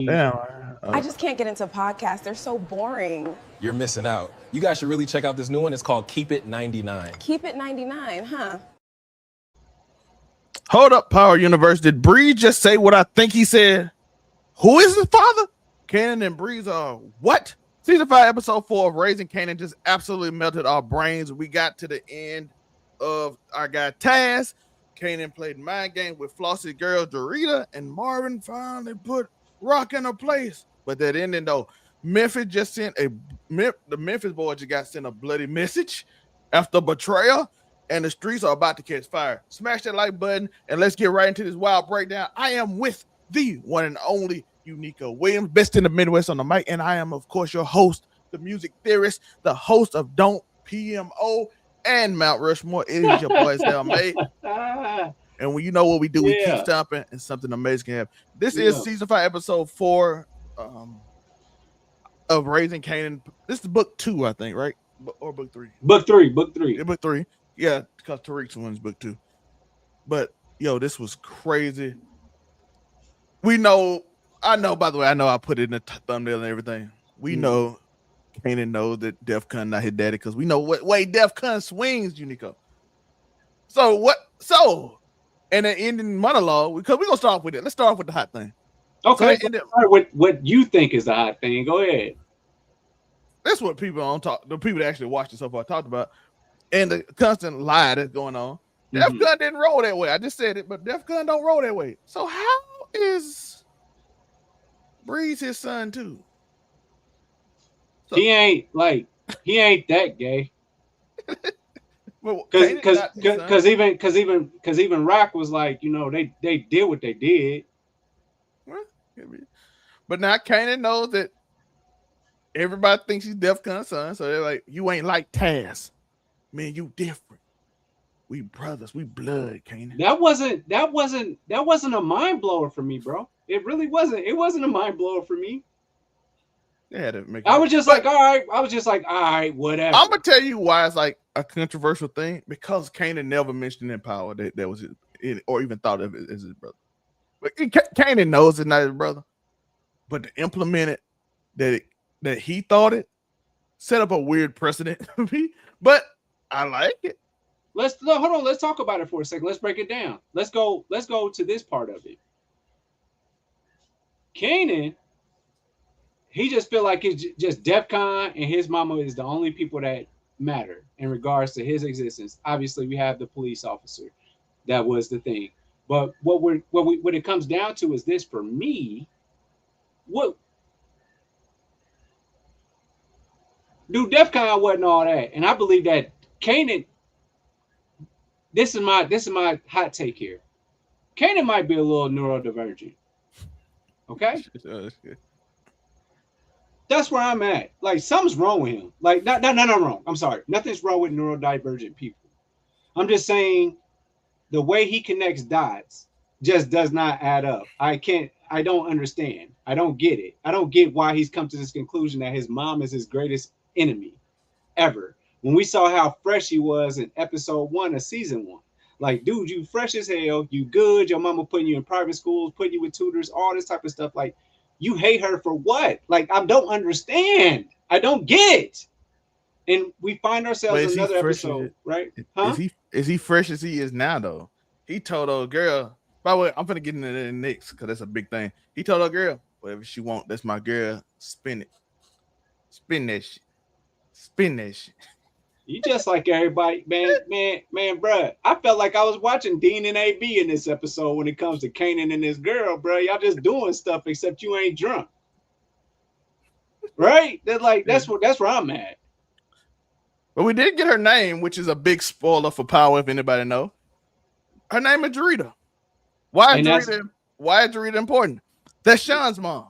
Yeah. I just can't get into podcasts. They're so boring. You're missing out. You guys should really check out this new one. It's called Keep It 99. Keep It 99, huh? Hold up, Power Universe. Did Breeze just say what I think he said? Who is his father? Kanan and Breeze are what? Season 5, episode 4 of Raising Kanan just absolutely melted our brains. We got to the end of our guy Taz. Kanan played mind game with Flossy girl Trina, and Marvin finally put Rock in her place. But that ending though, Memphis just sent the Memphis boy just got sent a bloody message after betrayal, and the streets are about to catch fire. Smash that like button and let's get right into this wild breakdown. I am with the one and only Unica Williams, best in the Midwest on the mic, and I am of course your host, the music theorist, the host of Don't PMO and Mount Rushmore. It is your boy May. And when you know what we do, we keep stomping and something amazing can happen. This is season 5, episode 4 of Raising Kanan. This is book 2, I think, right? Or book 3? Book 3. Yeah, book 3. Yeah, because Tariq's one's book 2. But yo, this was crazy. I know, by the way, I put it in the thumbnail and everything. We know Kanan knows that Defcon not his daddy because we know what way Defcon swings, Unico. And the ending monologue, because we're gonna start off with it. Let's start off with the hot thing. Okay. So what you think is the hot thing? Go ahead. That's what the people that actually watched it so far talked about, and the constant lie that's going on. Defcon didn't roll that way. I just said it, but Defcon don't roll that way. So how is Breeze his son too? So, he ain't that gay. Because even Rock was like, they did what they did. But now Kanan knows that everybody thinks he's Defcon's son, so they're like, you ain't like Taz. Man, you different. We brothers, we blood, Kanan. That wasn't a mind blower for me, bro. It really wasn't. It wasn't a mind blower for me. I was just like, all right, whatever. I'm gonna tell you why it's like a controversial thing, because Kanan never mentioned in Power that was it, or even thought of it as his brother. But Kanan knows it's not his brother, but to implement it that he thought it set up a weird precedent for me. But I like it. Hold on. Let's talk about it for a second. Let's break it down. Let's go to this part of it. Kanan, he just feel like it's just Defcon and his mama is the only people that matter in regards to his existence. Obviously, we have the police officer. That was the thing. But what it comes down to is this for me. Defcon wasn't all that. And I believe that Kanan, this is my hot take here. Kanan might be a little neurodivergent. Okay? That's where I'm at. Like, something's wrong with him. Like, not wrong. I'm sorry. Nothing's wrong with neurodivergent people. I'm just saying the way he connects dots just does not add up. I don't understand. I don't get it. I don't get why he's come to this conclusion that his mom is his greatest enemy ever. When we saw how fresh he was in episode 1 of season 1. Like, dude, you fresh as hell. You good. Your mama putting you in private schools, putting you with tutors, all this type of stuff. Like, you hate her for what? Like, I don't understand. I don't get it. And we find ourselves in another episode, right? Huh? Is he fresh as he is now, though? He told old girl, by the way, I'm finna get into that next because that's a big thing. He told old girl, whatever she want, that's my girl. Spin it. Spin that shit. Spin that shit. You just like everybody, man, bro. I felt like I was watching Dean and AB in this episode when it comes to Kanan and his girl, bro. Y'all just doing stuff except you ain't drunk, right? That's where I'm at. But we did get her name, which is a big spoiler for Power, if anybody know. Her name is Trina. Why is Trina important? That's Sean's mom.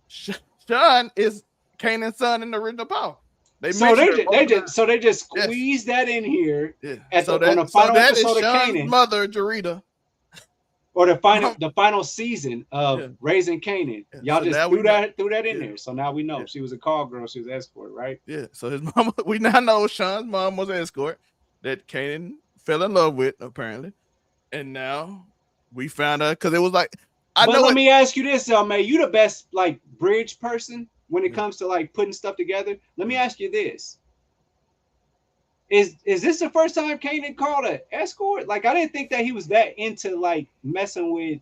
Sean is Kanan's son in the original Power. They just squeeze that in here on the final episode of Kanan. Mother, Trina. Or the final season of Raising Kanan. Y'all just threw that in there. So now we know she was a call girl, she was an escort, right? Yeah. So his mama, we now know Sean's mom was an escort that Kanan fell in love with, apparently. And now we found out because it was like I But know. let me ask you this, man. You the best like bridge person when it comes to like putting stuff together. Let me ask you this: Is this the first time Kanan called an escort? Like, I didn't think that he was that into like messing with,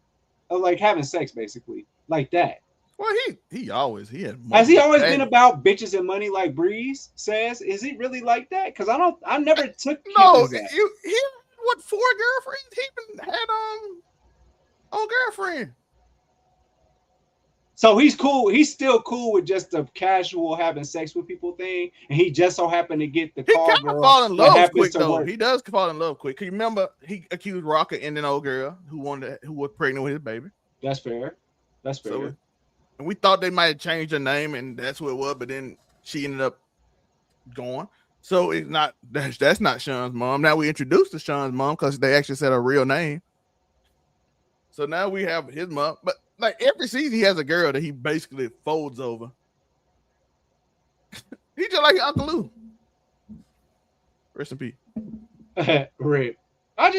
or like having sex, basically, like that. Well, he had. Has he always multiple been about bitches and money, like Breeze says? Is he really like that? Because I never took him No, as that. he what 4 girlfriends? He even had old girlfriend. So he's cool. He's still cool with just the casual having sex with people thing, and he just so happened to get the He call kind of girl fall in that love happens quick to though. work. He does fall in love quick. You remember he accused Rocker and an old girl who was pregnant with his baby. That's fair. That's fair. So, and we thought they might have changed her name, and that's what it was. But then she ended up going. So it's not that's not Sean's mom. Now we introduced to Sean's mom because they actually said her real name. So now we have his mom. But like every season, he has a girl that he basically folds over. He's just like Uncle Lou. Rest in peace. Rip. I'm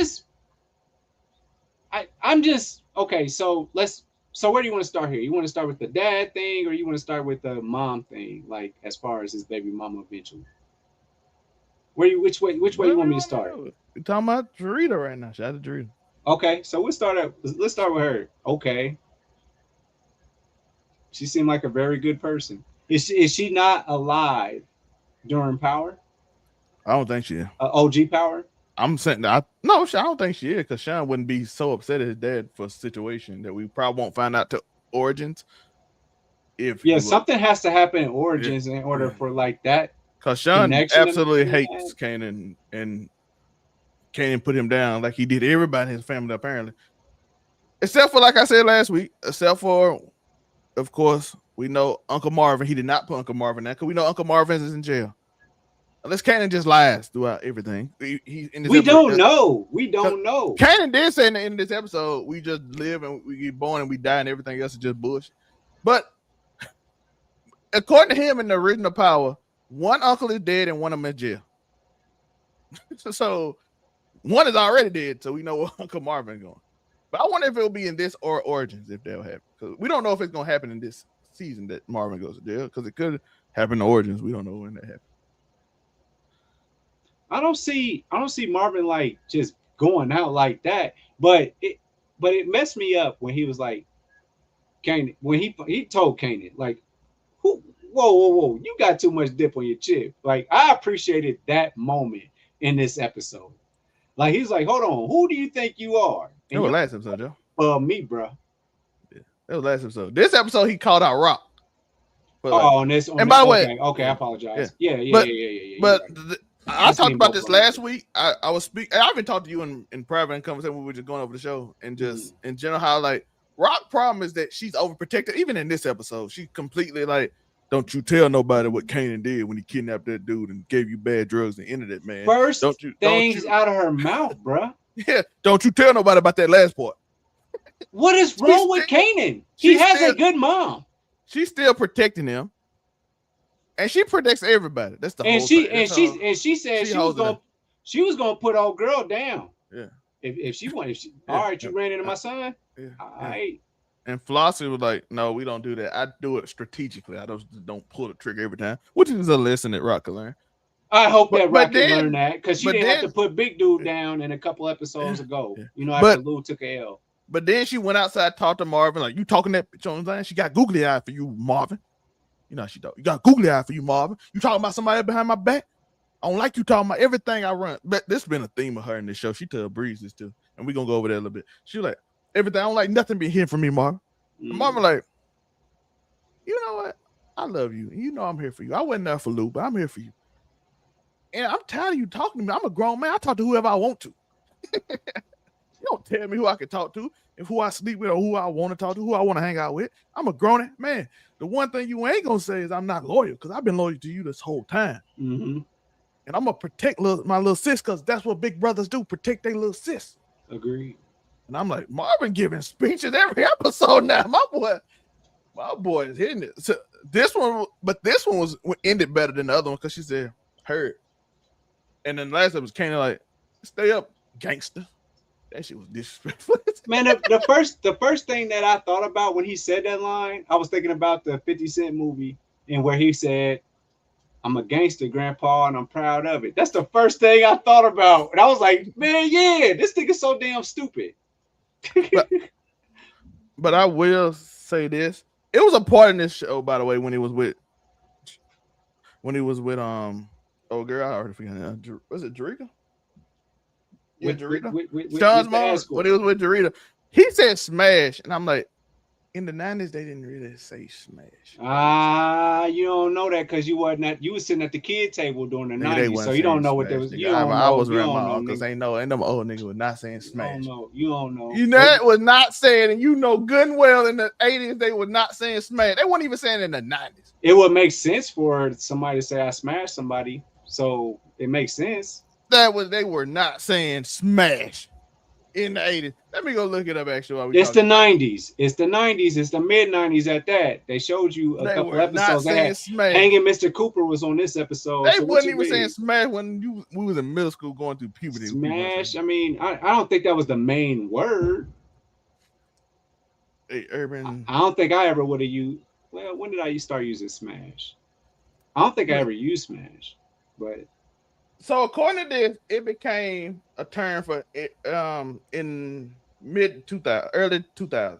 just okay. So where do you want to start here? You want to start with the dad thing, or you want to start with the mom thing? Like as far as his baby mama eventually. Which way you want me to start? We're talking about Trina right now. Shout out to Trina. Okay, so let's start with her. Okay. She seemed like a very good person. Is she not alive during Power? I don't think she is. OG Power? I'm saying that I don't think she is, because Sean wouldn't be so upset at his dad for a situation that we probably won't find out to Origins. Something has to happen in Origins in order for like that. Because Sean absolutely hates Kanan, and Kanan put him down like he did everybody in his family, apparently. Except for, like I said last week, of course, we know Uncle Marvin. He did not put Uncle Marvin there because we know Uncle Marvin is in jail. Unless Kanan just lies throughout everything. We don't know. We don't know. Kanan did say in this episode, we just live and we get born and we die and everything else is just bullshit. But according to him in the original Power, one uncle is dead and one of them in jail. So one is already dead, so we know where Uncle Marvin is going. But I wonder if it'll be in this or Origins if that'll happen. Because we don't know if it's going to happen in this season that Marvin goes to jail, because it could happen in Origins. We don't know when that happens. I don't see Marvin like just going out like that, but it messed me up when he was like Kanan, when he told Kanan like, whoa, you got too much dip on your chip. Like, I appreciated that moment in this episode. Like, he's like, hold on, who do you think you are? That was last episode, Joe. Me, bro. Yeah, that was last episode. This episode he called out Rock. But, by the way, okay, I apologize. Yeah. But I talked about this last week. I was speaking. I even talked to you in private conversation. We were just going over the show and just in general how like Rock problem is that she's overprotected. Even in this episode, she completely like, don't you tell nobody what Kanan did when he kidnapped that dude and gave you bad drugs and ended it, man. First things out of her mouth, bro. Yeah, don't you tell nobody about that last part. What is wrong with Kanan? He has a good mom. She's still protecting him. And she protects everybody. That's the whole thing. And she said she was gonna put old girl down. Yeah. If she wanted, all right, you ran into my son. Yeah. All right. And Flossy was like, no, we don't do that. I do it strategically. I don't pull the trigger every time, which is a lesson that Rock can learn. I hope that Rock can learn that, because she didn't have to put Big Dude down in a couple episodes ago. Yeah. You know, after Lou took a L. But then she went outside, talked to Marvin, like, you talking that bitch on the line? She got googly eye for you, Marvin. You know, she thought, you got googly eye for you, Marvin. You talking about somebody behind my back? I don't like you talking about everything I run. But this has been a theme of her in this show. She tell Breeze this too. And we're going to go over that a little bit. She like, everything, I don't like nothing being hidden from me, Marvin. And Marvin like, you know what? I love you. You know I'm here for you. I wasn't there for Lou, but I'm here for you. And I'm tired of you talking to me. I'm a grown man. I talk to whoever I want to. You don't tell me who I can talk to, and who I sleep with, or who I want to talk to, who I want to hang out with. I'm a grown man. The one thing you ain't gonna say is I'm not loyal, because I've been loyal to you this whole time. Mm-hmm. And I'm gonna protect my little sis, because that's what big brothers do, protect their little sis. Agreed. And I'm like, Marvin giving speeches every episode now. My boy is hitting it. So this one was ended better than the other one, because she said, heard. And then the last episode was Kanan like, stay up, gangster. That shit was disrespectful. Man, the first thing that I thought about when he said that line, I was thinking about the 50 Cent movie and where he said, "I'm a gangster, grandpa, and I'm proud of it." That's the first thing I thought about. And I was like, man, yeah, this thing is so damn stupid. But I will say this. It was a part in this show, by the way, when he was with oh girl, I already forgot. Was it Jarita? With Jarita? Sean's mom, when he was with Jarita, he said smash, and I'm like, in the 90s, they didn't really say smash. You don't know that because you was sitting at the kid table during the 90s, so you don't know what there was. You don't know. I was around my uncles. Ain't them old niggas was not saying smash. You don't know. You know that was not saying, and you know good and well in the 80s they were not saying smash. They weren't even saying it in the 90s. It would make sense for somebody to say I smashed somebody, so it makes sense. They were not saying smash in the 80s. Let me go look it up actually. It's the 90s. It's the 90s. It's the mid 90s at that. They showed you a couple episodes. Hanging Mr. Cooper was on this episode. They wasn't even saying smash when we was in middle school going through puberty. Smash. I mean, I don't think that was the main word. Hey, Urban. I don't think I ever would have used. Well, when did I start using smash? I don't think I ever used smash, but. So according to this, it became a term for it in mid 2000, early 2000.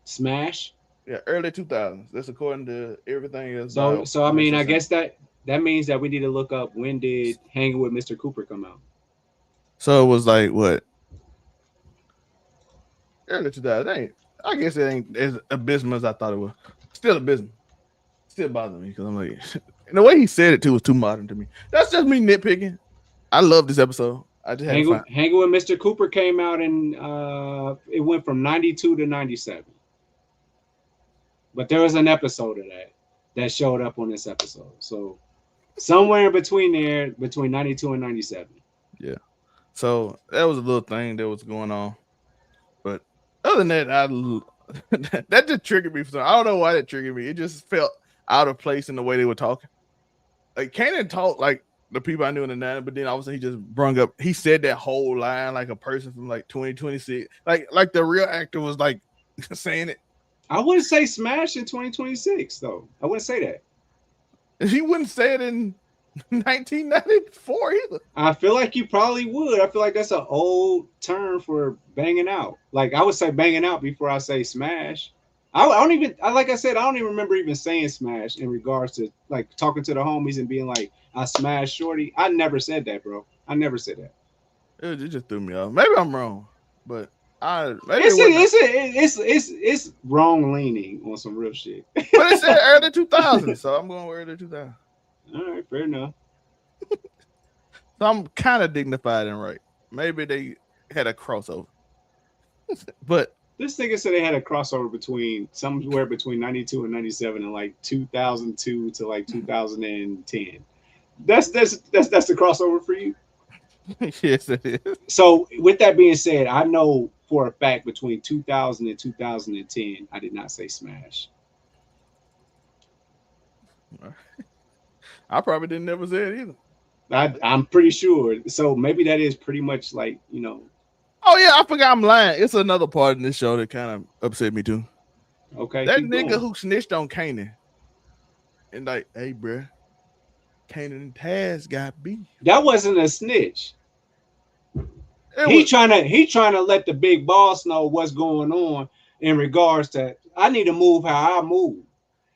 Smash. Yeah, early 2000s. That's according to everything else. So I mean, I guess that means that we need to look up when did Hanging with Mr. Cooper come out. So it was like what? Early 2000. I guess it ain't as abysmal as I thought it was. Still abysmal. Still bothering me because I'm like. And the way he said it too was too modern to me. That's just me nitpicking. I love this episode. I just Hanging with Mr. Cooper came out and it went from 92 to 97. But there was an episode of that showed up on this episode. So somewhere in between there, between 92 and 97. Yeah. So that was a little thing that was going on. But other than that, that just triggered me for something. I don't know why that triggered me. It just felt out of place in the way they were talking. Like Kanan talked like the people I knew in the 90s, but then all of a sudden he just brung up. He said that whole line like a person from like 2026, like the real actor was like saying it. I wouldn't say smash in 2026 though. I wouldn't say that. He wouldn't say it in 1994 either. I feel like you probably would. I feel like that's an old term for banging out. Like I would say banging out before I say smash. I don't even, like I said, I don't even remember even saying smash in regards to like talking to the homies and being like, I smashed shorty. I never said that, bro. I never said that. It just threw me off. Maybe I'm wrong, but it's wrong leaning on some real shit. But it said early 2000s, so I'm going with early 2000. All right, fair enough. So I'm kind of dignified and right. Maybe they had a crossover, but. This nigga said they had a crossover between somewhere between 92 and 97 and like 2002 to like 2010. That's the crossover for you? Yes, it is. So with that being said, I know for a fact between 2000 and 2010, I did not say smash. I probably didn't never say it either. I'm pretty sure. So maybe that is pretty much like, you know. Oh yeah, I forgot I'm lying. It's another part in this show that kind of upset me too. Okay. That nigga who snitched on Kanan. And like, hey, bro, Kanan and Taz got beef. That wasn't a snitch. He trying to let the big boss know what's going on in regards to I need to move how I move.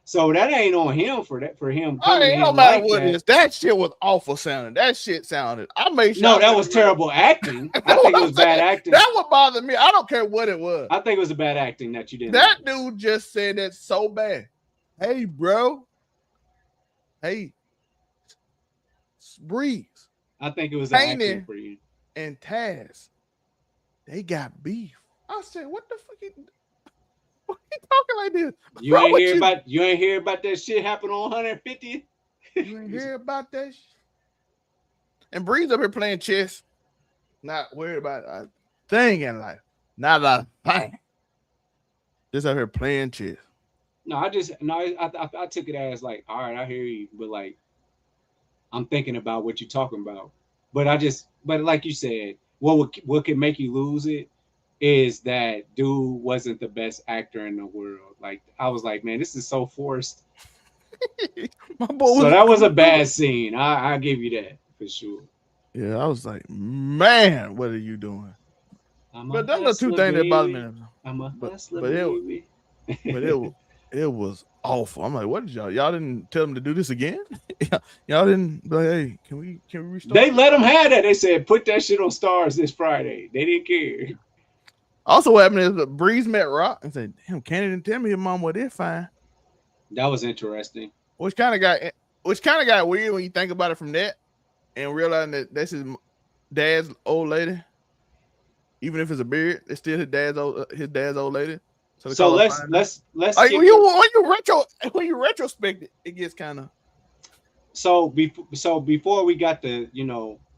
So that ain't on him for him. It don't matter what it is. That shit was awful sounding. That shit sounded. I made sure. No, that was terrible acting. I think it was bad acting. That would bother me. I don't care what it was. I think it was a bad acting that you didn't. That dude just said that so bad. Hey, bro. Hey, Breeze. I think it was acting for you. And Taz, they got beef. I said, what the fuck? Why you talking like this? You ain't hear about that shit happen on 150? You ain't hear about that shit? And Breeze up here playing chess, not worried about a thing in life. Not a thing. Just out here playing chess. No, I took it as like, all right, I hear you, but like, I'm thinking about what you're talking about. But like you said, what could make you lose it is that dude wasn't the best actor in the world. Like I was like, man, this is so forced. My boy So that was a bad scene. I give you that for sure. Yeah, I was like, man, what are you doing? But those are two things that bother me. I'm a hustler, baby. It was awful. I'm like, what did y'all didn't tell them to do this again? Y'all didn't be like, hey, can we restart? They let them have that. They said put that shit on Stars this Friday. They didn't care. Also, what happened is Breeze met Rock and said, damn, Kanan didn't tell me your mom was this fine. That was interesting. Which kind of got weird when you think about it from that and realizing that that's his dad's old lady. Even if it's a beard, it's still his dad's old lady. So let's like, when you retrospect it gets kind of. So before we got the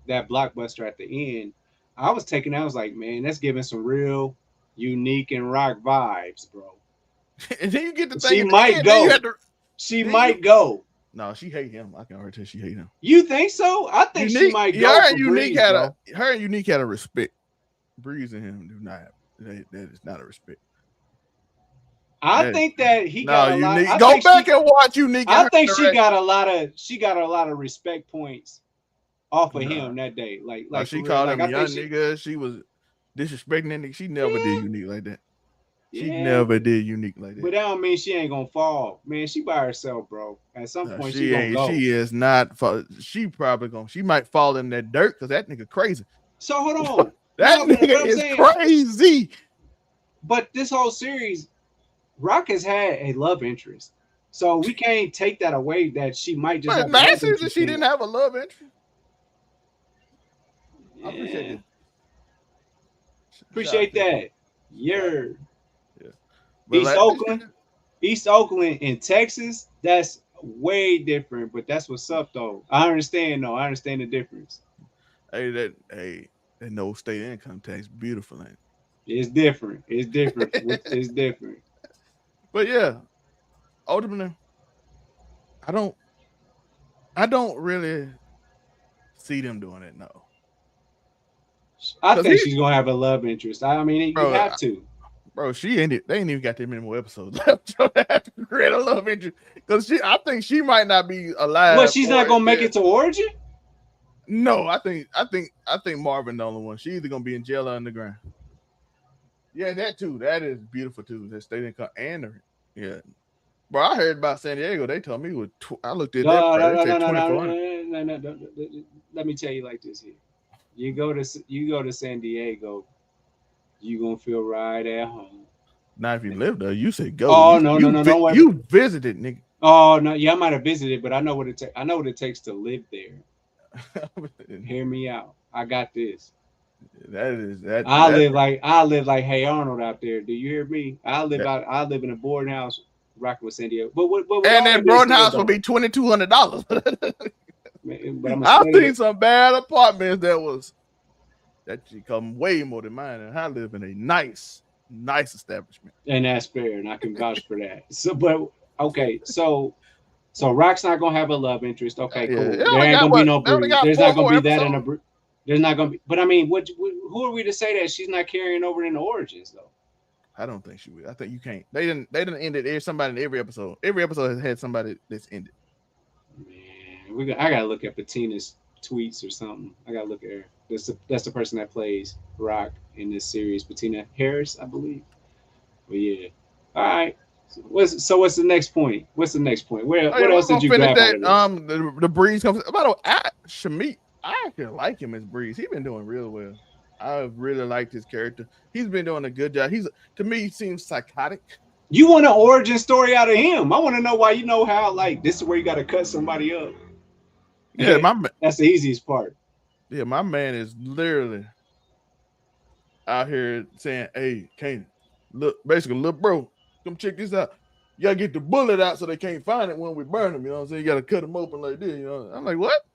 that blockbuster at the end, I was like, man, that's giving some real unique and rock vibes, bro. And then you get the thing. She might go. She might go. No, she hate him. I can already tell she hate him. You think so? I think she might go. Her and Unique had a respect. Breeze and him do not. That is not a respect. I think that he got a lot. Unique. Go back and watch Unique. I think she got a lot of respect points off of him that day. Like she called him a young nigga. She was disrespecting that nigga. She never did Unique like that. She never did Unique like that. But that don't mean she ain't gonna fall, man. She by herself, bro. At some point, she gonna go. She is not. She probably gonna. She might fall in that dirt because that nigga crazy. So hold on. That nigga is crazy. But this whole series, Rock has had a love interest, so we can't take that away. That she might just. But last season she didn't have a love interest. Yeah. I appreciate it. Appreciate that. Yeah. But East Oakland in Texas, that's way different. But that's what's up, though. I understand the difference. Hey, that no state income tax, beautiful, ain't it? It's different. It's different. But yeah, ultimately, I don't really see them doing it. No. I think she's gonna have a love interest. I mean, you have to. Bro, they ain't even got that many more episodes left. So they have to create a love interest because I think she might not be alive. What? She's not gonna make it to Origin? No, I think Marvin the only one. She's either gonna be in jail or underground. Yeah, that too. That is beautiful too. That state income and yeah. Bro, I heard about San Diego. They told me I looked at that. No. Let me tell you like this here. You go to San Diego, you gonna feel right at home. Now, if you live there, you say go. Oh no. You visited, nigga. Oh no, yeah, I might have visited, but I know what it takes. I know what it takes to live there. Hear me out. I got this. I live like Hey Arnold out there. Do you hear me? I live in a boarding house, rocking with San Diego. But and that boarding house will be $2,200. I've seen some bad apartments that come way more than mine, and I live in a nice establishment. And that's fair, and I can vouch for that. So, but okay, so Rock's not gonna have a love interest. Okay, cool. Yeah. There ain't gonna be no Breeze. There's not gonna be that in a. There's not gonna be. But I mean, who are we to say that she's not carrying over in the Origins though? I don't think she will. I think you can't. They didn't end it. Somebody in every episode. Every episode has had somebody that's ended. Man, I gotta look at Patina's tweets or something. I gotta look at her. That's the person that plays Rock in this series, Patina Harris, I believe. But yeah, all right. So what's the next point? What else did you grab out of this? The Breeze comes. By the way, Shamit, I actually like him as Breeze. He's been doing real well. I really liked his character. He's been doing a good job. To me, he seems psychotic. You want an origin story out of him? I want to know why. You know how like this is where you got to cut somebody up. Yeah, that's the easiest part. Yeah, my man is literally out here saying, "Hey, Kanan, look, bro, come check this out. You gotta get the bullet out so they can't find it when we burn them. You know what I'm saying? You gotta cut them open like this. You know, I'm like, what?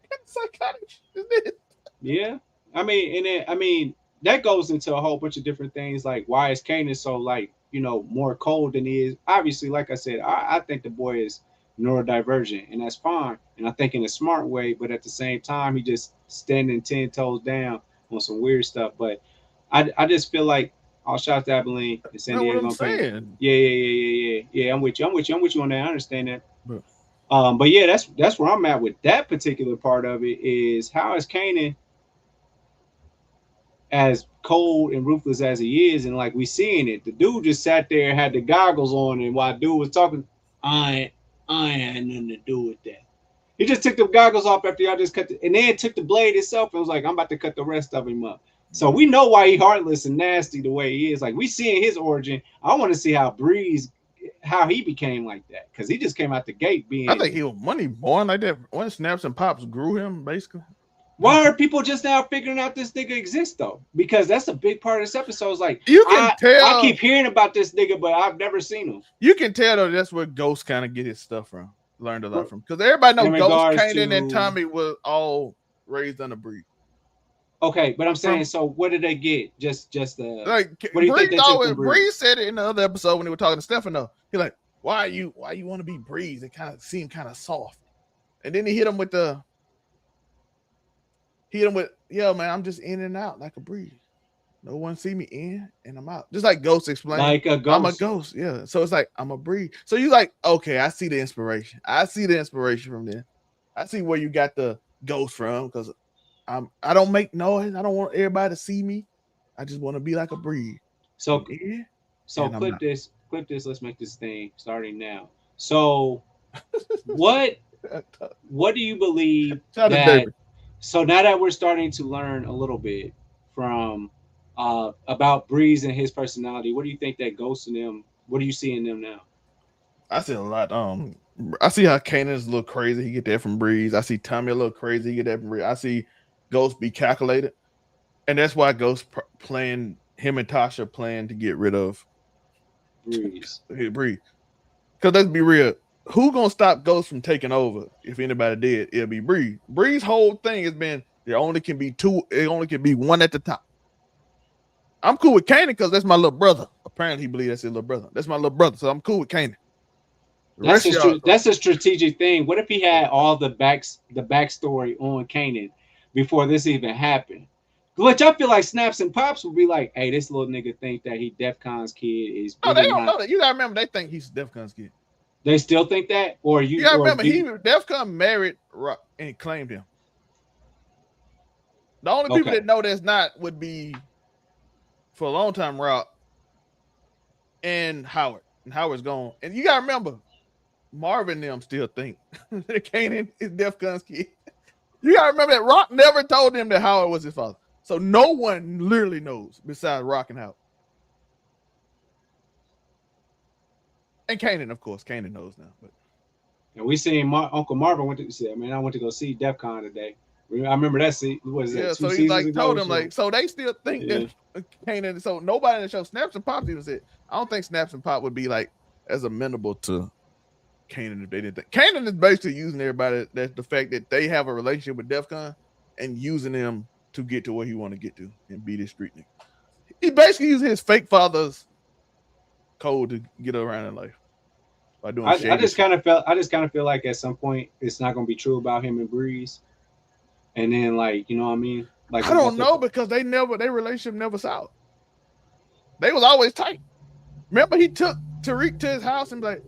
What psychotic shit is this? Yeah, I mean, that goes into a whole bunch of different things. Like, why is Kanan so like more cold than he is? Obviously, like I said, I think the boy is neurodivergent, and that's fine. And I think in a smart way, but at the same time, he just standing 10 toes down on some weird stuff. But I just feel like I'll shout out to Abilene and San That's what Diego. I'm saying. Yeah. I'm with you on that. I understand that. But But yeah, that's where I'm at with that particular part of it. Is how is Kanan, as cold and ruthless as he is, and like we seeing it, the dude just sat there and had the goggles on, and while dude was talking, I ain't had nothing to do with that. He just took the goggles off after y'all just cut and then took the blade itself and was like, I'm about to cut the rest of him up. So we know why he heartless and nasty the way he is. Like we seeing his origin. I want to see how Breeze, how he became like that, because he just came out the gate being. I think he was born like that. When Snaps and Pops grew him, basically. Why are people just now figuring out this nigga exists though? Because that's a big part of this episode. It's like you can tell. I keep hearing about this nigga, but I've never seen him. You can tell though that's where Ghost kind of get his stuff from. Learned a lot from, because everybody knows Ghost, Kanan, and Tommy was all raised under Breeze. Okay, but I'm saying, so what did they get? Just like what do you think they took from Breeze said it in the other episode when they were talking to Stefano. He like, why you want to be Breeze? It kind of seemed kind of soft, and then he hit him with, yeah, man, I'm just in and out like a Breeze. No one see me in and I'm out. Just like Ghost explained. Like a ghost. I'm a ghost, yeah. So it's like I'm a Breeze. So you like, okay, I see the inspiration. I see the inspiration from there. I see where you got the ghost from, because I don't make noise. I don't want everybody to see me. I just want to be like a Breeze. So clip this. Let's make this thing starting now. So what do you believe that? So now that we're starting to learn a little bit from about Breeze and his personality, what do you think that Ghost in them? What do you see in them now? I see a lot. I see how Kanan's a little crazy. He get that from Breeze. I see Tommy a little crazy. He get that from Breeze. I see Ghost be calculated, and that's why Ghost playing him and Tasha plan to get rid of Breeze. Breeze. Because let's be real, who gonna stop Ghost from taking over? If anybody did, it'll be Breeze. Breeze's whole thing has been there only can be two. It only can be one at the top. I'm cool with Kanan because that's my little brother. Apparently, he believes that's his little brother. That's my little brother, so I'm cool with Kanan. That's a strategic thing. What if he had all the backstory on Kanan before this even happened? Which I feel like Snaps and Pops would be like, "Hey, this little nigga think that he Defcon's kid is." No, they don't know that. You gotta remember, they think he's Defcon's kid. They still think that, or you gotta remember, Defcon married Rock and claimed him. The only people that know that's not would be, for a long time, Rock and Howard. And Howard's gone. And you gotta remember, Marvin them still think that Kanan is Defcon's kid. You gotta remember that Rock never told him that Howard was his father. So no one literally knows besides Rock and Howard. And Kanan, of course. Kanan knows now. But and we seen Uncle Marvin went to say, man, I went to go see Defcon today. I remember that. What is that? Yeah, so he like told him like, so they still think that Kanan. So nobody in the show, Snaps and Pops even said, I don't think Snaps and Pop would be like as amenable to Kanan if they didn't think. Kanan is basically using everybody. That's the fact that they have a relationship with Defcon and using them to get to where he want to get to and be this street nigga. He basically using his fake father's code to get around in life by doing. I just kind of feel like at some point it's not going to be true about him and Breeze, and then like, you know what I mean? Like I don't know, because their relationship never soured. They was always tight. Remember, he took Tariq to his house and be like,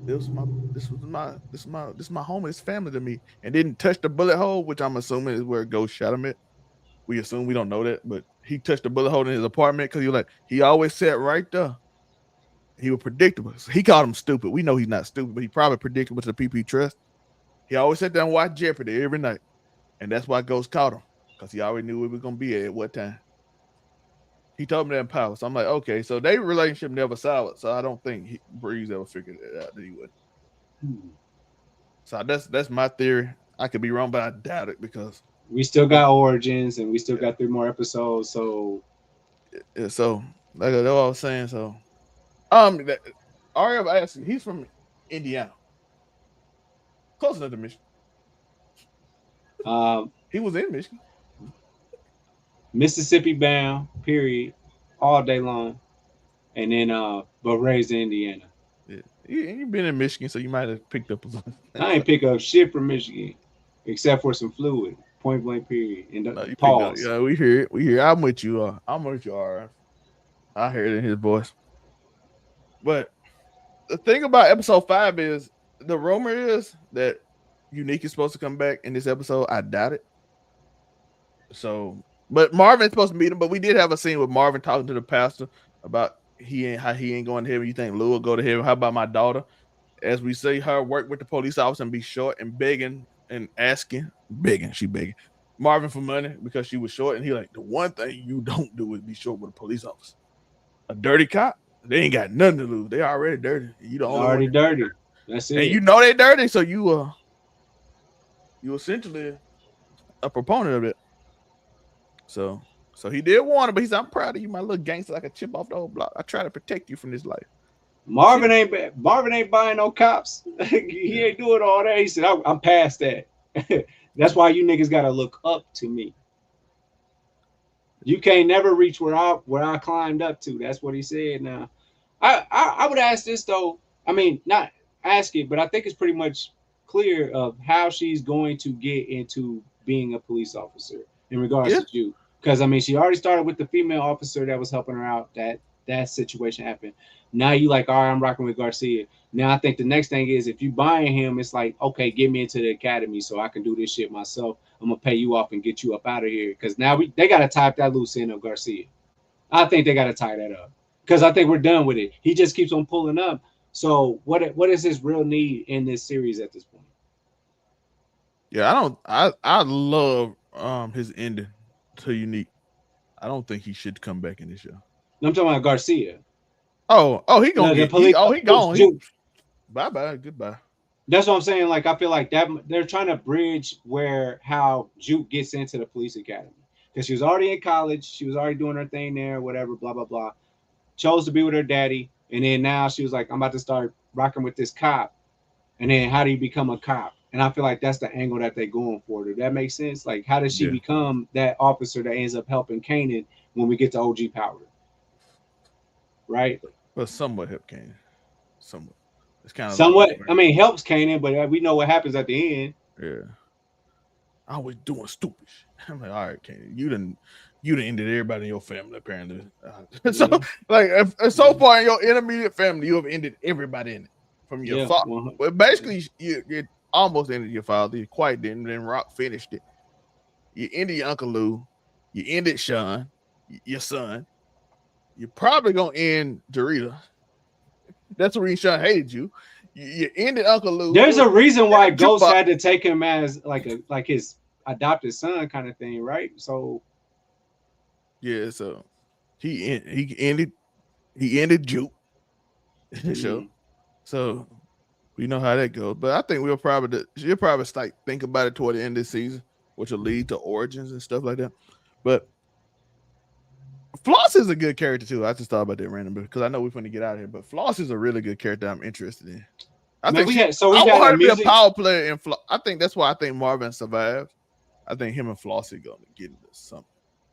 this is my homie, this family to me, and didn't touch the bullet hole, which I'm assuming is where Ghost shot him at. We assume, we don't know that, but he touched the bullet hole in his apartment because he always sat right there. He was predictable. So he called him stupid. We know he's not stupid, but he probably predictable to the people he trusts. He always sat down and watched Jeopardy every night. And that's why Ghost caught him, because he already knew where he was going to be at what time. He told me that in power. So I'm like, okay, so their relationship never soured. So I don't think Breeze ever figured it out that he would. So that's my theory. I could be wrong, but I doubt it, because we still got Origins and we still got 3 more episodes. So that's what I was saying. So Ariel asked, he's from Indiana, close enough to Michigan. He was in Michigan, Mississippi bound, period, all day long, and then but raised in Indiana. Yeah, you've been in Michigan, so you might have picked up. I ain't pick up shit from Michigan except for some fluid. Point blank period. And No, you pause. yeah, we hear it. We hear. I'm with you. I'm with you. All right. I hear it in his voice. But the thing about episode 5 is the rumor is that Unique is supposed to come back in this episode. I doubt it. So, but Marvin's supposed to meet him. But we did have a scene with Marvin talking to the pastor about how he ain't going to heaven. You think Lou will go to heaven? How about my daughter? As we see her work with the police officer and be short and begging and asking, she begging Marvin for money because she was short. And he like, the one thing you don't do is be short with a police officer. A dirty cop, they ain't got nothing to lose. They already dirty. You the only already one dirty. That's it. And you know they dirty, so you essentially a proponent of it. So he did warn him, but he said, I'm proud of you, my little gangster, like a chip off the old block. I try to protect you from this life. Marvin ain't buying no cops. He ain't doing all that. He said, I'm past that. That's why you niggas gotta look up to me. You can't never reach where I climbed up to. That's what he said. Now, I would ask this though. I mean, not ask it, but I think it's pretty much clear of how she's going to get into being a police officer in regards to you. Because I mean, she already started with the female officer that was helping her out. That situation happened. Now you like, all right, I'm rocking with Garcia. Now I think the next thing is if you buying him, it's like, okay, get me into the academy so I can do this shit myself. I'm gonna pay you off and get you up out of here. Because now they gotta tie up that loose end of Garcia. I think they gotta tie that up. Because I think we're done with it. He just keeps on pulling up. So what is his real need in this series at this point? Yeah, I love his ending to Unique. I don't think he should come back in this show. I'm talking about Garcia. Oh, he gonna get he gone. Bye-bye, goodbye. That's what I'm saying. Like, I feel like that they're trying to bridge how Juke gets into the police academy. Because she was already in college, she was already doing her thing there, whatever, blah, blah, blah. Chose to be with her daddy, and then now she was like, I'm about to start rocking with this cop. And then how do you become a cop? And I feel like that's the angle that they're going for. Does that make sense? Like, how does she become that officer that ends up helping Kanan when we get to OG power? Right? But somewhat help Kanan. Somewhat. It's kind of somewhat. Like, I mean, helps Kanan, but we know what happens at the end. Yeah. I was doing stupid shit. I'm like, all right, Kanan, you done ended everybody in your family, apparently. So, like, so far in your intermediate family, you have ended everybody in it. From your father. Well, basically, you almost ended your father. You quite didn't. Then Rock finished it. You ended your Uncle Lou. You ended Sean, your son. You're probably going to end Dorita. That's the reason Sean hated you. You ended Uncle Lou. There's a reason why Ghost had to take him as like his adopted son kind of thing, right? So yeah, so he ended Juke. Sure. So we know how that goes. But I think she'll probably like think about it toward the end of the season, which will lead to origins and stuff like that. But Floss is a good character too. I just thought about that randomly because I know we're going to get out of here. But Floss is a really good character I'm interested in. I want her to be a power player in Floss. I think that's why I think Marvin survived. I think him and Floss are going to get into something.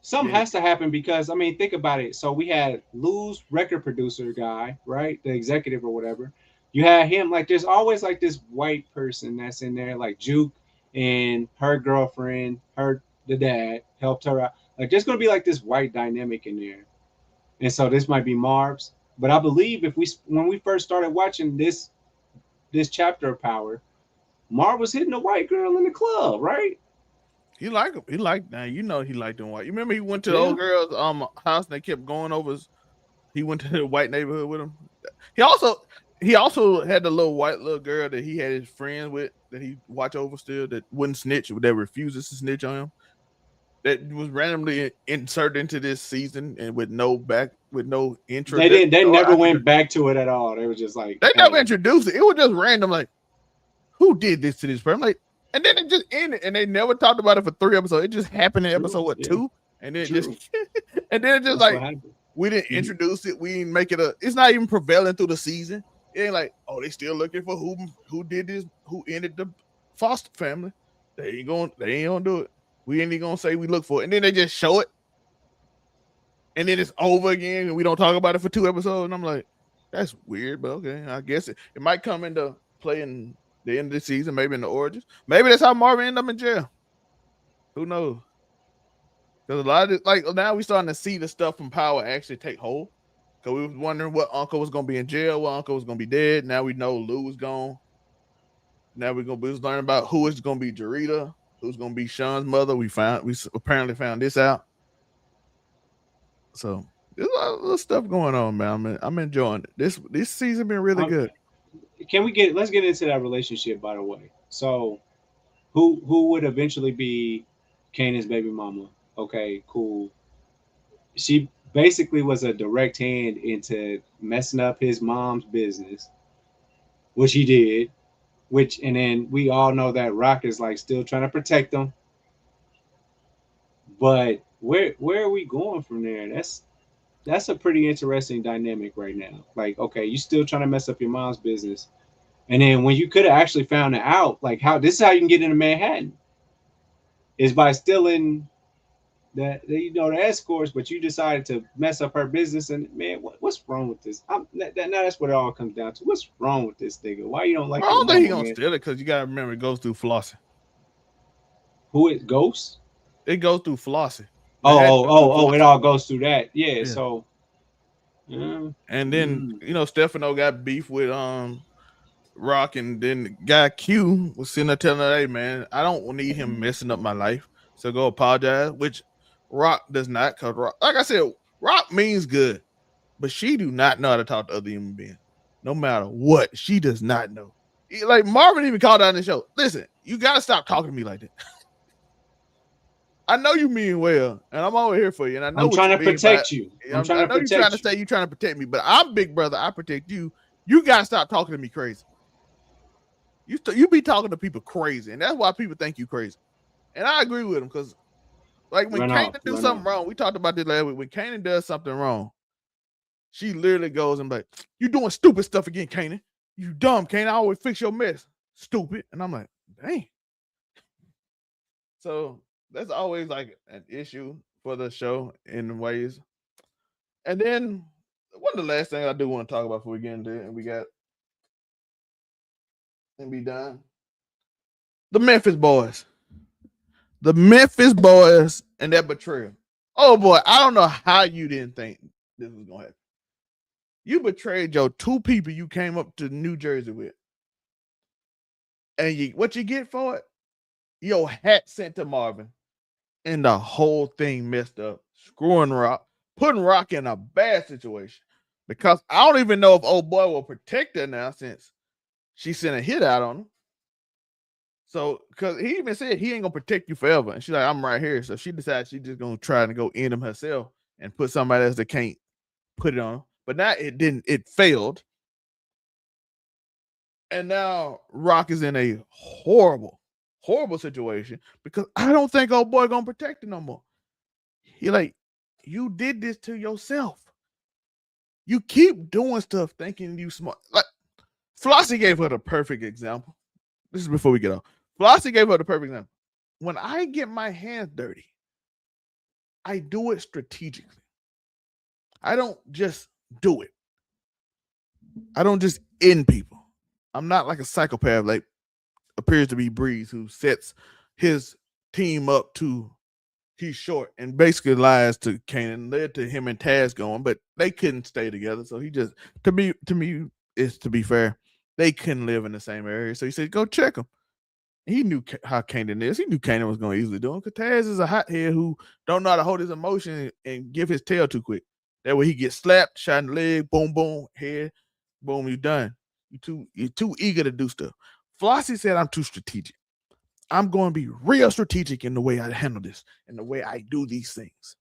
Something has to happen because, I mean, think about it. So we had Lou's record producer guy, right? The executive or whatever. You had him. Like, there's always like this white person that's in there, like Juke and her girlfriend, the dad helped her out. Like, there's going to be like this white dynamic in there. And so this might be Marv's. But I believe when we first started watching this chapter of Power, Marv was hitting a white girl in the club, right? He liked him. He liked them white. You remember he went to the old girl's house and they kept going over. He went to the white neighborhood with him. He also had the little girl that he had his friends with that he watch over still that wouldn't snitch, that refuses to snitch on him. That was randomly inserted into this season and with no intro. They never went back to it at all. They were just like they never introduced it. It was just random, like, who did this to this person? Like, and then it just ended, and they never talked about it for 3 episodes. It just happened in episode 2, and then we didn't introduce it. We didn't make it it's not even prevalent through the season. It ain't like, oh, they still looking for who did this, who ended the Foster family. They ain't gonna do it. We ain't even gonna say we look for it, and then they just show it, and then it's over again, and we don't talk about it for 2 episodes. And I'm like, that's weird, but okay, I guess it might come into play in the end of the season, maybe in the origins. Maybe that's how Marvin ended up in jail. Who knows? Because a lot of it, like now we starting to see the stuff from Power actually take hold. Because we was wondering what uncle was gonna be in jail, what uncle was gonna be dead. Now we know Lou was gone. Now we was learning about who is gonna be Jarita, who's gonna be Sean's mother. We apparently found this out. So there's a lot of little stuff going on, man. I'm enjoying it. This season been really good. Let's get into that relationship, by the way. So who would eventually be Kanan's baby mama? Okay, cool. She basically was a direct hand into messing up his mom's business, which he did. And then we all know that Rock is like still trying to protect them. But where are we going from there? That's a pretty interesting dynamic right now. Like, okay, you still trying to mess up your mom's business, and then when you could have actually found it out, like how this is how you can get into Manhattan is by stealing the escorts, but you decided to mess up her business. And man, what's wrong with this? Now that's what it all comes down to. What's wrong with this nigga? Why you don't like? I don't think he gonna steal it because you gotta remember it goes through Flossy. Who it Ghost? It goes through Flossy. Oh! It all goes through that. Yeah. So. And then Stefano got beef with Rock, and then the guy Q was sitting there telling her, "Hey man, I don't need him messing up my life, so go apologize." Which Rock does not, cause Rock, like I said, Rock means good, but she do not know how to talk to other human beings. No matter what, she does not know. Like Marvin even called out in the show. Listen, you gotta stop talking to me like that. I know you mean well, and I'm over here for you. And I know I'm trying to protect you. I know you're trying to say you're trying to protect me, but I'm big brother. I protect you. You gotta stop talking to me crazy. You be talking to people crazy, and that's why people think you crazy. And I agree with them because, like when Kanan do something wrong, we talked about this last week. When Kanan does something wrong, she literally goes and like, "You doing stupid stuff again, Kanan. You dumb, Kanan. I always fix your mess, stupid." And I'm like, dang. So. That's always like an issue for the show in ways. And then one of the last things I do want to talk about before we get into it, and be done. The Memphis boys. The Memphis boys and that betrayal. Oh boy, I don't know how you didn't think this was gonna happen. You betrayed your two people you came up to New Jersey with. And what you get for it? Your hat sent to Marvin. And the whole thing messed up, screwing Rock, putting Rock in a bad situation. Because I don't even know if old boy will protect her now since she sent a hit out on him. So, because he even said he ain't gonna protect you forever. And she's like, I'm right here. So she decided she's just gonna try to go end him herself and put somebody else that can't put it on him. But now it failed. And now Rock is in a horrible situation because I don't think old boy gonna protect him no more. He like, you did this to yourself. You keep doing stuff thinking you smart. Like Flossy gave her the perfect example. This is before we get off. Flossy gave her the perfect example. When I get my hands dirty, I do it strategically. I don't just do it. I don't just end people. I'm not like a psychopath like appears to be Breeze, who sets his team up to he's short and basically lies to Kanan, led to him and Taz going, but they couldn't stay together. So he just, to me, is to be fair, they couldn't live in the same area. So he said, go check him. He knew how Kanan is. He knew Kanan was going to easily do him because Taz is a hothead who don't know how to hold his emotion and give his tail too quick. That way he gets slapped, shot in the leg, boom, boom, head, boom, you're done. You're too eager to do stuff. Flossy said, I'm too strategic. I'm going to be real strategic in the way I handle this and the way I do these things.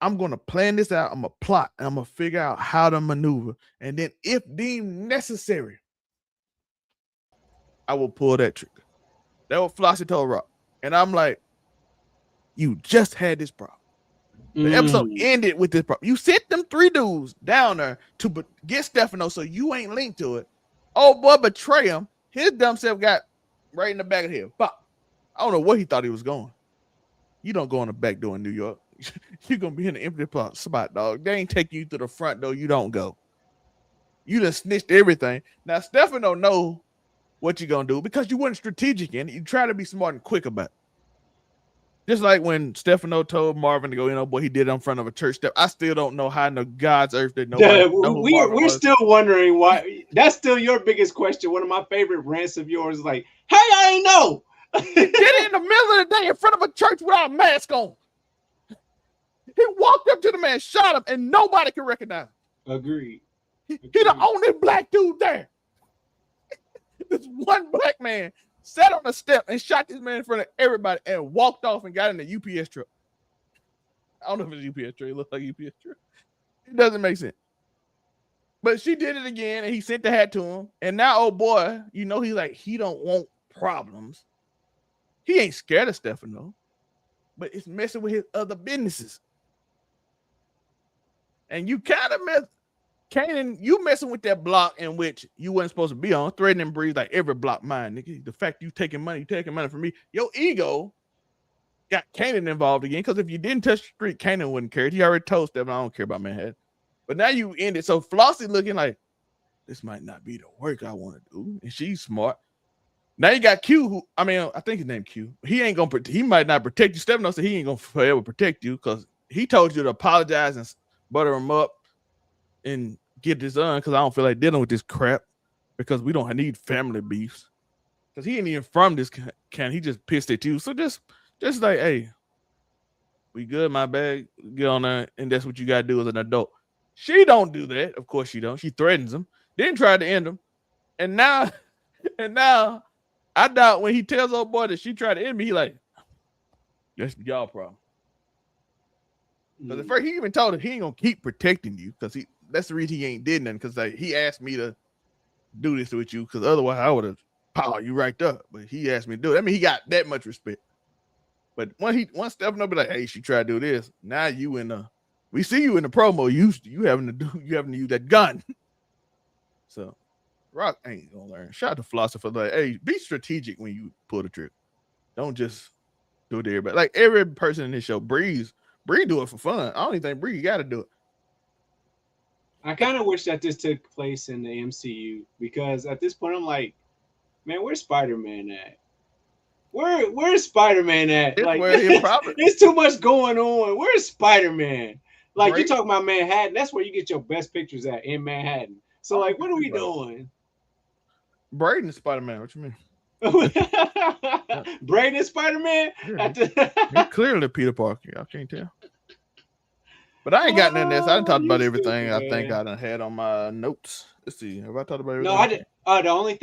I'm going to plan this out. I'm going to plot and I'm going to figure out how to maneuver. And then if deemed necessary, I will pull that trigger. That's what Flossy told Rock. And I'm like, you just had this problem. The episode ended with this problem. You sent them 3 dudes down there to get Stefano so you ain't linked to it. Oh boy, betray him. His dumb self got right in the back of the head. Pop. I don't know where he thought he was going. You don't go in the back door in New York. You're going to be in an empty spot, dog. They ain't taking you to the front door. You don't go. You done snitched everything. Now, Stefano know what you're going to do because you weren't strategic in it. You try to be smart and quick about it. Just like when Stefano told Marvin to go, boy, he did it in front of a church step. I still don't know how in the God's earth that nobody know who Marvin we're was. still wondering why. That's still your biggest question. One of my favorite rants of yours is like, "Hey, I ain't know." He did it in the middle of the day in front of a church without a mask on. He walked up to the man, shot him, and nobody could recognize him. Agreed. He the only black dude there. This one black man sat on the step and shot this man in front of everybody and walked off and got in the UPS truck. I don't know if it's a UPS truck. It looks like a UPS truck. It doesn't make sense. But she did it again, and he sent the hat to him. And now, oh boy, he's like, he don't want problems. He ain't scared of Stefano, but it's messing with his other businesses. And you kind of Kanan, you messing with that block in which you wasn't supposed to be on, threatening Breeze like every block mine, nigga. The fact you taking money from me, your ego got Kanan involved again. Because if you didn't touch the street, Kanan wouldn't care. He already told Stefan, I don't care about Manhattan. But now you end it. So Flossy looking like this might not be the work I want to do, and she's smart. Now you got Q, who I think his name Q. He ain't gonna he might not protect you. Stefano said he ain't gonna forever protect you because he told you to apologize and butter him up and get this done because I don't feel like dealing with this crap because we don't need family beefs because he ain't even from this can. He just pissed at you. So just like, hey, we good, my bag, get on there, and that's what you gotta do as an adult. She don't do that. Of course she don't. She threatens him, then tried to end him, and now I doubt when he tells old boy that she tried to end me, he like, that's y'all problem. Because at first he even told her he ain't gonna keep protecting you because that's the reason he ain't did nothing. Because like he asked me to do this with you because otherwise I would have powered you right up. But he asked me to do it. I mean, he got that much respect. But once Stefano be like, hey, she tried to do this. Now we see you in the promo. You having to use that gun. So Rock ain't gonna learn. Shout out to Flossy for like, hey, be strategic when you pull the trigger. Don't just do it to everybody. Like every person in this show, Breeze do it for fun. I don't even think Breeze got to do it. I kind of wish that this took place in the MCU because at this point I'm like, man, where's Spider-Man at? Where's Spider-Man at? Like, there's too much going on. Where's Spider-Man? Like, you talking about Manhattan? That's where you get your best pictures at, in Manhattan. So like, what are we doing? Braden is Spider-Man. What you mean? Braden is Spider-Man? Yeah, he's clearly Peter Parker. I can't tell. But I ain't got none of this. I done talked about everything I think I done had on my notes. Let's see. Have I talked about everything? No, I didn't. The only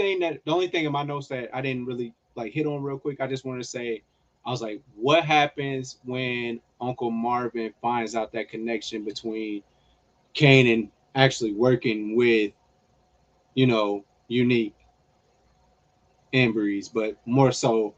thing in my notes that I didn't really like hit on real quick, I just wanted to say, I was like, what happens when Uncle Marvin finds out that connection between Kanan actually working with, Unique and Breeze, but more so,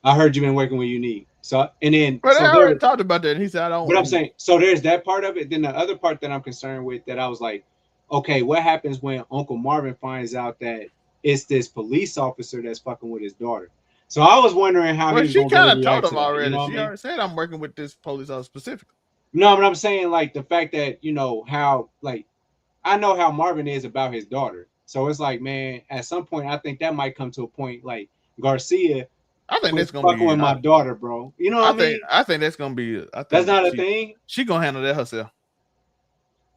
I heard you've been working with Unique. So, and then, but I already talked about that. And he said, I don't. But I'm saying, so there's that part of it. Then the other part that I'm concerned with, that I was like, okay, what happens when Uncle Marvin finds out that it's this police officer that's fucking with his daughter? So I was wondering how she kind of told him already. She already said, I'm working with this police officer specifically. No, but I'm saying like the fact that, how, like, I know how Marvin is about his daughter. So it's like, man, at some point, I think that might come to a point like Garcia. I think that's gonna be with my daughter, bro. You know what I mean? I think that's gonna be. That's not a thing. She gonna handle that herself.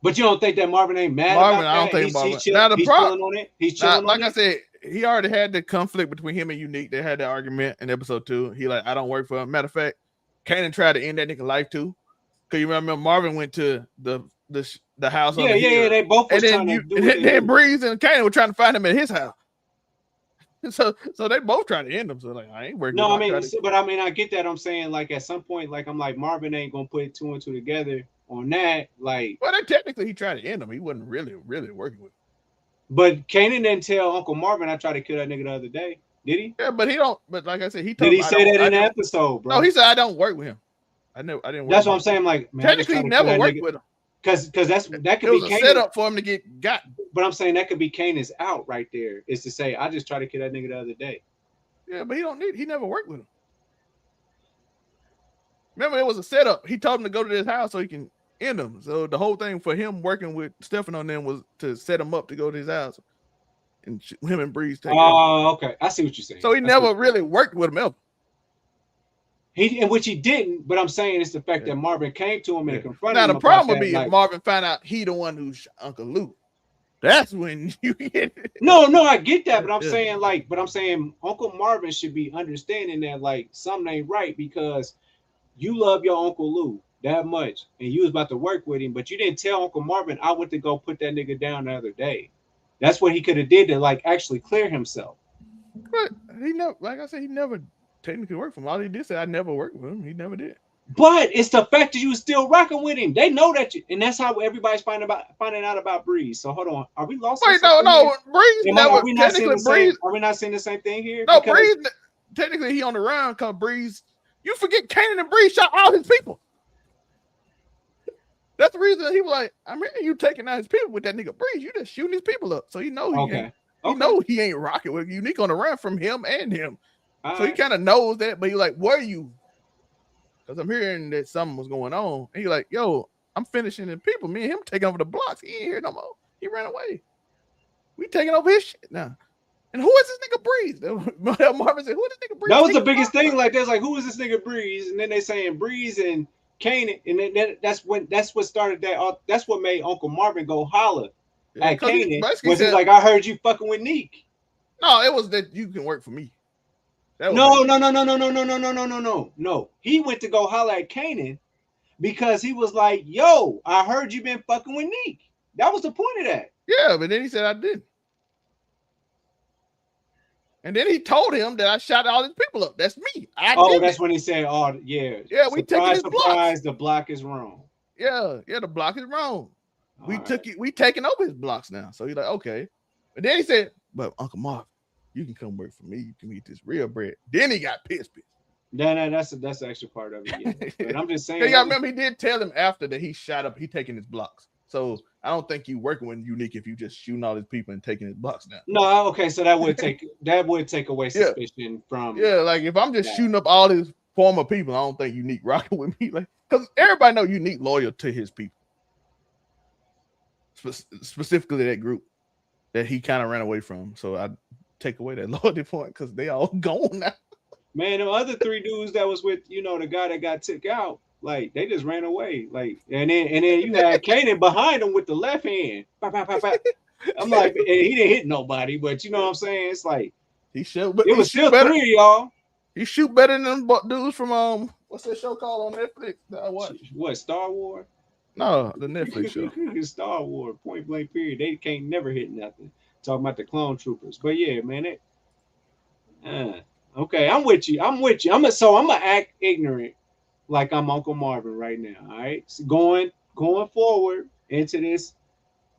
But you don't think that Marvin ain't mad Marvin, about I don't that? think Marvin. Now the problem on it. He's chilling like on I it. said, he already had the conflict between him and Unique. They had that argument in episode 2. He like, I don't work for him. Matter of fact, Kanan tried to end that nigga life too. Cause you remember Marvin went to the house. Yeah. They both was trying to do it. Then Breeze and Kanan were trying to find him at his house. So they both trying to end him. So like, I ain't working. No, I mean, I get that. I'm saying like at some point, like I'm like Marvin ain't gonna put 2 and 2 together on that. Like, well, technically he tried to end him. He wasn't really working with him. But Kanan didn't tell Uncle Marvin I tried to kill that nigga the other day. Did he? Yeah, but he don't. But like I said, he told. Did he say that in the episode, bro? No, he said I don't work with him. I didn't. That's what I'm saying. Like, man, technically, he never worked with him. Because that could be a setup for him to get got. But I'm saying that could be Kanan's out right there. Is to say I just tried to kill that nigga the other day. Yeah, but he never worked with him. Remember, it was a setup. He told him to go to his house so he can end him. So the whole thing for him working with Stefano and them was to set him up to go to his house, and him and Breeze take. Oh, okay, I see what you're saying. So he never really worked with him ever. in which he didn't. But I'm saying it's the fact that Marvin came to him and confronted him. Now the problem would be if Marvin found out he the one who shot Uncle Luke. That's when you get it. No, I get that, but I'm saying Uncle Marvin should be understanding that like something ain't right because you love your Uncle Lou that much and you was about to work with him, but you didn't tell Uncle Marvin I went to go put that nigga down the other day. That's what he could have did to like actually clear himself. But he never, like I said, he never technically worked for him. All he did say I never worked with him. He never did. But it's the fact that you was still rocking with him. They know that and that's how everybody's finding out about Breeze. So hold on, are we lost? Wait, no, Breeze never. Are we not seeing the same thing here? No, Breeze. Technically, he on the run because Breeze. You forget Kanan and Breeze shot all his people. That's the reason he was like, I mean, you taking out his people with that nigga Breeze. You just shooting his people up. So he know he know he ain't rocking with Unique on the run from him and him. So he kind of knows that, but he's like, where are you? Because I'm hearing that something was going on. And he's like, yo, I'm finishing the people. Me and him taking over the blocks. He ain't here no more. He ran away. We taking over his shit now. And who is this nigga Breeze? Marvin said, who is this nigga Breeze? That was the biggest thing. Like, there's like, who is this nigga Breeze? And then they saying Breeze and Kanan. And then that's what started that. That's what made Uncle Marvin go holler at Kanan. Was he like, I heard you fucking with Neek. No, it was that you can work for me. No. He went to go holler at Kanan because he was like, yo, I heard you been fucking with Neek. That was the point of that. Yeah, but then he said I didn't. And then he told him that I shot all his people up. That's me. That's when he said, oh, yeah. Yeah, we taking his blocks. The block is wrong. Yeah, the block is wrong. We taking over his blocks now. So he's like, okay. But then he said, but Uncle Marvin, you can come work for me. You can eat this real bread. Then he got pissed. No, that's the extra part of it. Yeah. But I'm just saying. I remember he did tell him after that he shot up, he taking his blocks. So I don't think you working with Unique if you just shooting all his people and taking his blocks down. No, okay, so that would take away suspicion from. Yeah, like if I'm just shooting up all his former people, I don't think Unique rocking with me. Like, because everybody know Unique loyal to his people, specifically that group that he kind of ran away from. So I take away that loyalty point because they all gone now. Man, the other three dudes that was with the guy that got took out, like they just ran away. Like and then you had Kanan behind him with the left hand. I'm like, and he didn't hit nobody, but you know what I'm saying? It's like he should, but it was still better. Three of y'all. He shoot better than them dudes from what's that show called on Netflix that I watched? What, Star Wars? No, the Netflix show. Star Wars, point blank period. They can't never hit nothing. Talking about the clone troopers. But yeah, man, okay, I'm with you. I'm gonna act ignorant like I'm Uncle Marvin right now. All right. So going forward into this.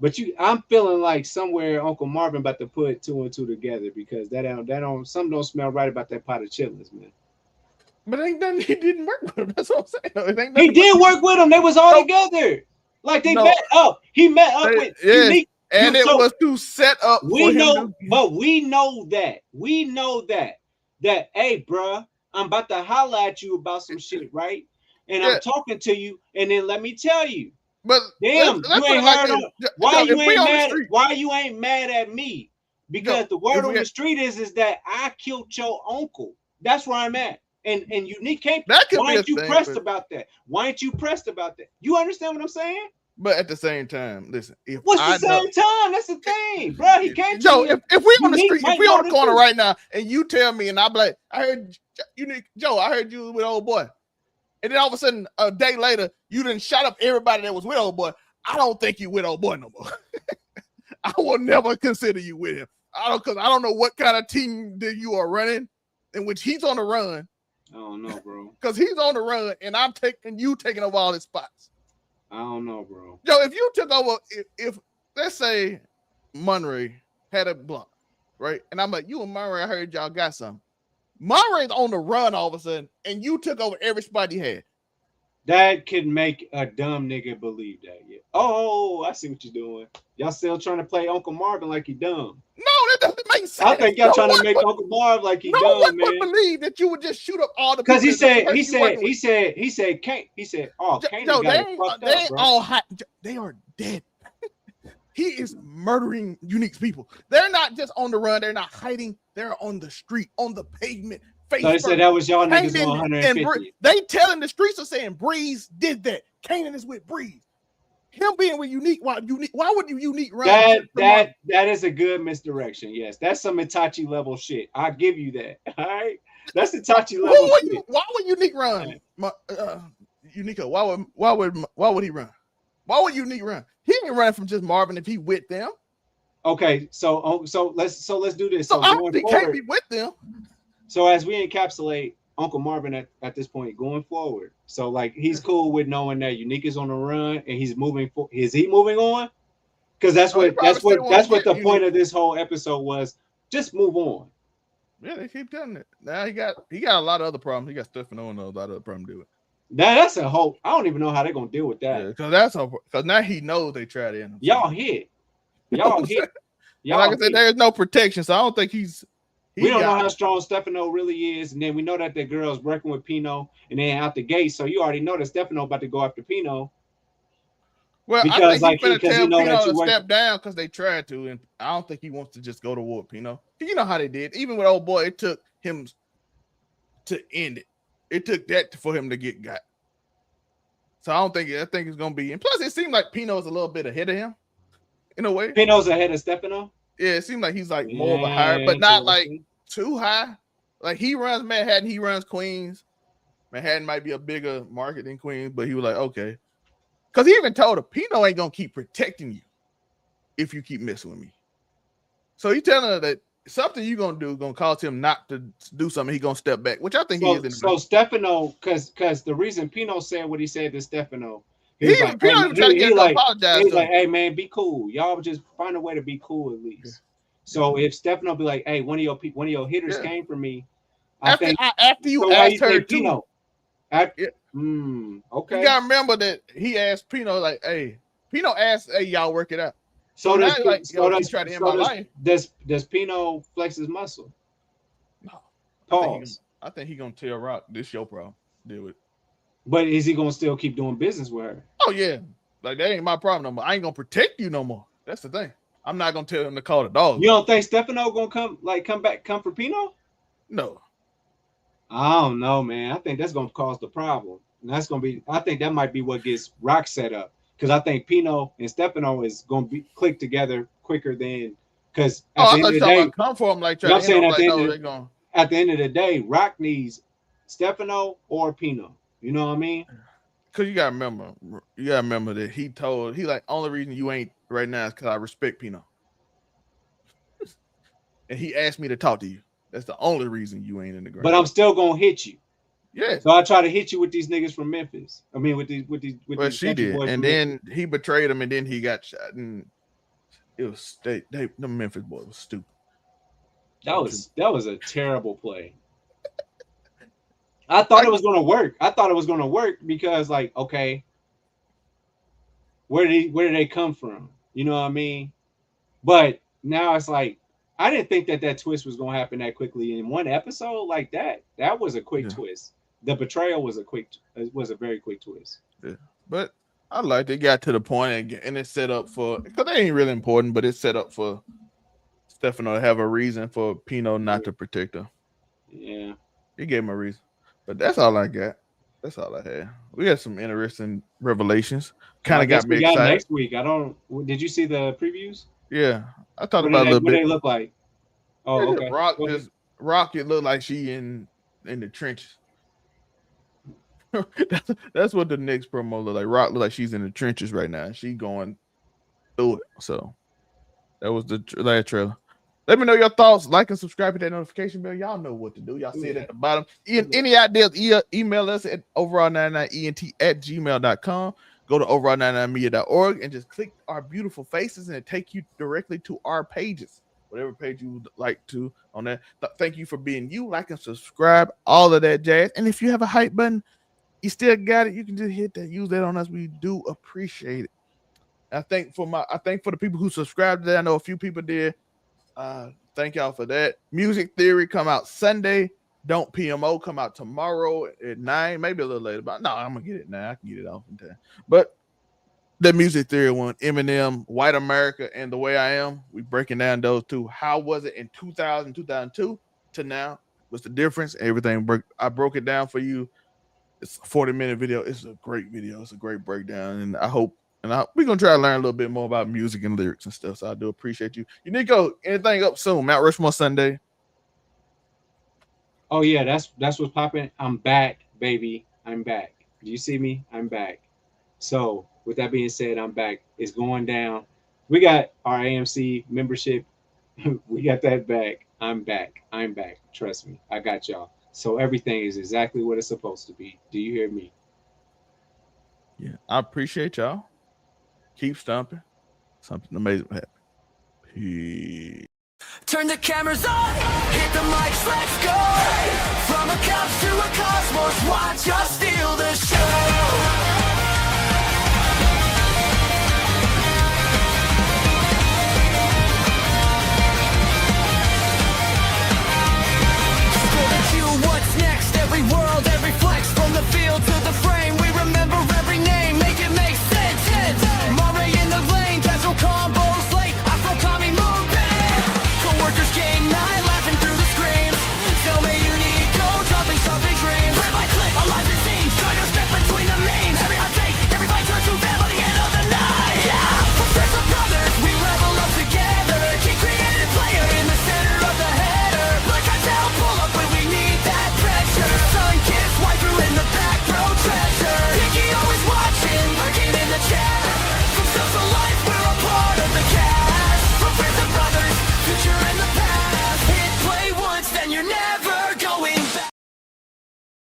But I'm feeling like somewhere Uncle Marvin about to put two and two together because something don't smell right about that pot of chitlins, man. But ain't nothing, he didn't work with him. That's what I'm saying. He did work with him. They was all together. Like they met up. He met up with Unique. And it was to set up. We know that. We know that, hey, bruh, I'm about to holler at you about some shit, right? And I'm talking to you, and then let me tell you. But damn, you ain't heard of why you ain't mad at me? Because the word on the street is that I killed your uncle. That's where I'm at. And Unique can't. Why ain't you pressed about that? Why ain't you pressed about that? You understand what I'm saying? But at the same time, listen. What's the same time? That's the thing, bro. He can't. Joe, if we on the street, if we on the corner right now, and you tell me, and I'm like, I heard Unique, Joe, I heard you with old boy, and then all of a sudden, a day later, you done shot up everybody that was with old boy. I don't think you with old boy no more. I will never consider you with him. I don't know what kind of team that you are running, in which he's on the run. I don't know, bro. Because he's on the run, and I'm taking over all his spots. I don't know, bro. Yo, if you took over, if let's say Monray had a block, right? And I'm like, you and Monray, I heard y'all got something. Monray's on the run all of a sudden, and you took over every spot he had. That could make a dumb nigga believe that. Yeah. Oh, I see what you're doing. Y'all still trying to play Uncle Marvin like he dumb. No, that doesn't make sense. I think y'all trying to make Uncle Marvin like he dumb, man. I believe that you would just shoot up all the because he said, oh, no, they ain't all hot. They are dead. He is murdering Unique's people. They're not just on the run. They're not hiding. They're on the street, on the pavement, face. So they said that was y'all niggas Kanan on and 150. they telling the streets are saying Breeze did that. Kanan is with Breeze. Him being with Unique, why would you Unique run? That is a good misdirection. Yes, that's some Itachi level shit. I'll give you that. All right, that's Itachi level shit. Why would Unique run? Unique, why would he run? Why would Unique run? He ain't running from just Marvin if he with them. Okay, so let's do this. So going he forward, can't be with them. So as we encapsulate Uncle Marvin at this point going forward, so like he's cool with knowing that Unique is on the run and he's moving. Is he moving on? Because that's what the point of this whole episode was. Just move on. Yeah, they keep telling it. Now he got a lot of other problems. He got Stefano and a lot of other problems to do it. That's a whole. I don't even know how they're gonna deal with that. Because because now he knows they tried to end him. Y'all hit. Y'all hit. Y'all like I said, there's no protection, so I don't think we don't know how strong Stefano really is, and then we know that the girl's working with Pino, and then out the gate, so you already know that Stefano about to go after Pino. Well, because I think he's because tell he know Pino that you to work. step down because they tried to, and I don't think he wants to just go to war with Pino. You know how they did. Even with old boy, it took him to end it. It took that for him to get got. So I think it's gonna be. And plus, it seemed like Pino's a little bit ahead of him, in a way. Pino's ahead of Stefano. Yeah, it seemed like he's like more of a higher, but not like too high. Like he runs Manhattan, he runs Queens. Manhattan might be a bigger market than Queens, but he was like, okay. Because he even told her, Pino ain't gonna keep protecting you if you keep messing with me. So he telling her that something you gonna do gonna cause him not to do something. He gonna step back, which I think he is. So Stefano, because the reason Pino said what he said to Stefano, Pino even tried to get him to apologize. He's like, hey man, be cool. Y'all just find a way to be cool at least. Yeah. So if Stefano be like, hey, one of your hitters came for me. After you asked her Pino. Okay. You gotta remember that he asked Pino, like, hey, Pino asked, hey, y'all work it out. So now does, like, so does, try to end so my life. Does Pino flex his muscle? No. Pause. I think he gonna tell Rock, this your problem. Deal with it. But is he gonna still keep doing business with her? Oh yeah. Like that ain't my problem no more. I ain't gonna protect you no more. That's the thing. I'm not gonna tell him to call the dog. You don't think Stefano gonna come for Pino? No. I don't know, man. I think that's gonna cause the problem. And that's gonna be. I think that might be what gets Rock set up, because I think Pino and Stefano is gonna be click together quicker than because at the end of the day, come for him like I'm saying at the end of the day, Rock needs Stefano or Pino. You know what I mean? Because you gotta remember that he like only reason you ain't right now is because I respect Pino, and he asked me to talk to you. That's the only reason you ain't in the ground. But I'm still gonna hit you. Yeah. So I try to hit you with these niggas from Memphis. I mean, with these. Well, she did, and then he betrayed him, and then he got shot. And it was the Memphis boy was stupid. That was a terrible play. I thought it was gonna work. Because like, okay, where did they come from? You know what I mean? But now it's like, I didn't think that twist was gonna happen that quickly in one episode like that. That was a quick twist. The betrayal was a very quick twist. Yeah, but I liked it. Got to the point and it's set up for, because they ain't really important, but it's set up for Stefano to have a reason for Pino not to protect her. Yeah, he gave him a reason. But that's all I got. That's all I had. We had some interesting revelations. Kind of got me excited. Next week, did you see the previews? Yeah, I thought about a little bit. What they look like? Oh, okay. Rocket look like she in the trenches. That's what the next promo look like. Rock look like she's in the trenches right now. She going through it. So that was the last trailer. Let me know your thoughts. Like and subscribe to that notification bell. Y'all know what to do. Y'all see it at the bottom. Any ideas, email us at overall99ent@gmail.com. Go to overall99media.org and just click our beautiful faces and it take you directly to our pages. Whatever page you would like to on that. Thank you for being you. Like and subscribe. All of that jazz. And if you have a hype button, you still got it. You can just hit that. Use that on us. We do appreciate it. I think for the people who subscribed to that, I know a few people did. Thank y'all for that. Music Theory come out Sunday. Don't PMO come out tomorrow at 9, maybe a little later. But no, I'm gonna get it now. I can get it off in time. But the Music Theory one, Eminem, White America, and The Way I Am. We breaking down those two. How was it in 2000, 2002 to now? what's the difference, everything. I broke it down for you. It's a 40-minute video. It's a great video. It's a great breakdown, and I hope we're gonna try to learn a little bit more about music and lyrics and stuff. So I do appreciate you. Nico, anything up soon? Mount Rushmore Sunday. Oh yeah, that's what's popping. I'm back, baby. I'm back. Do you see me? I'm back. So with that being said, I'm back. It's going down. We got our AMC membership. We got that back. I'm back. I'm back. Trust me. I got y'all. So everything is exactly what it's supposed to be. Do you hear me? Yeah, I appreciate y'all. Keep stomping. Something amazing will happen. Peace. Turn the cameras on, hit the mics, let's go. From a couch to a cosmos, watch us steal the show.